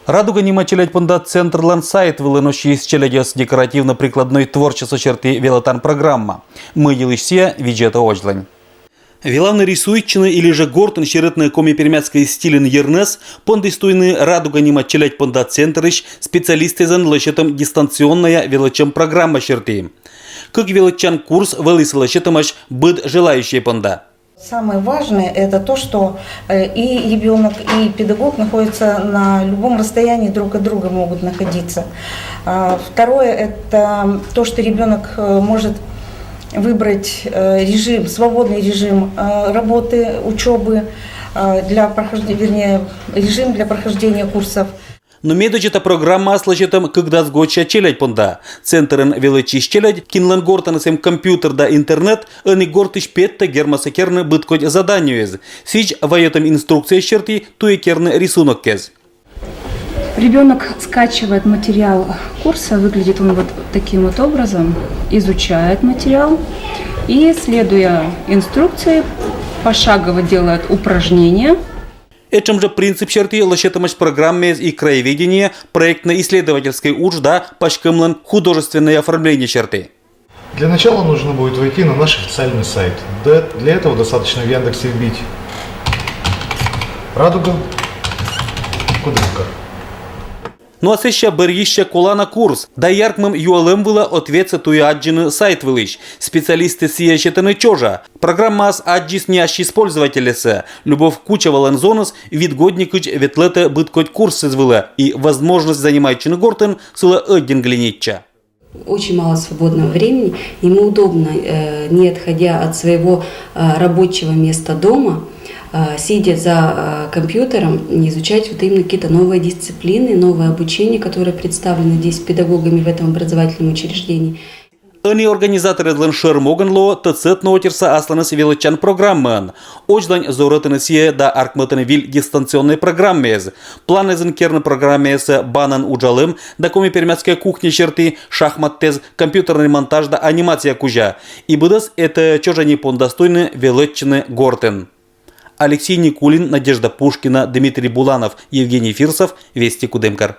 Радуга не мачелять понда центр лансайт вылынощий из челядес декоративно-прикладной творчество черты велотан программа. Мы елышсе виджета очлань. Вилавны рисуйчины или же гортен щеретная коми пермяцкой стилен ернес, пондыстуйны радуга не мачелять понда центрыш, специалисты за лощетом дистанционная велочем программа черты. Как велочан курс велыс лощетомаш быт желающие понда. Самое важное – это то, что и ребенок, и педагог находятся на любом расстоянии друг от друга могут находиться. Второе – это то, что ребенок может выбрать режим, свободный режим работы, учебы, режим для прохождения курсов. Но медучета программа слышитом, когда сгодча челядь понда. Центрен величиш челядь, кинлен гортанесем компьютер да интернет, они гортиш петта гермасакерны быткоть заданию из. Сич воетом инструкция черти, туекерны рисунок кез. Ребенок скачивает материал курса, выглядит он вот таким вот образом, изучает материал и, следуя инструкции, пошагово делает упражнения. Этим же принцип черты лощетомость программы и краеведения проектно-исследовательской учда пачкамлен художественное оформление черты. Для начала нужно будет войти на наш официальный сайт. Для этого достаточно в Яндексе вбить «Радуга», «Кудымка». Ну а сейчас берища кола на курс. Да яркмым юалем было ответца туяджины сайт вылыш. Специалисты сиящетаны чожа. Программа с аджис нящий использователеса. Любовь куча валензонос, вид годникуч ветлета быткоть курс извыла. И возможность занимающий гортен сыла один глинитча. Очень мало свободного времени. Ему удобно, не отходя от своего рабочего места дома, сидя за компьютером, изучать вот именно какие-то новые дисциплины, новое обучение, которое представлено здесь педагогами в этом образовательном учреждении. Они организаторы дланшер моганло тцет нотерса асланес величан программан. Очдань зоротенесие да аркматен виль дистанционной программез. Планы зенкерны программеса банан уджалым да коми пермяцкая кухня черты, шахмат тез, компьютерный монтаж да анимация кужа. И быдас это чожа не пондостойны величаны гортен. Алексей Никулин, Надежда Пушкина, Дмитрий Буланов, Евгений Фирсов, Вести Кудымкар.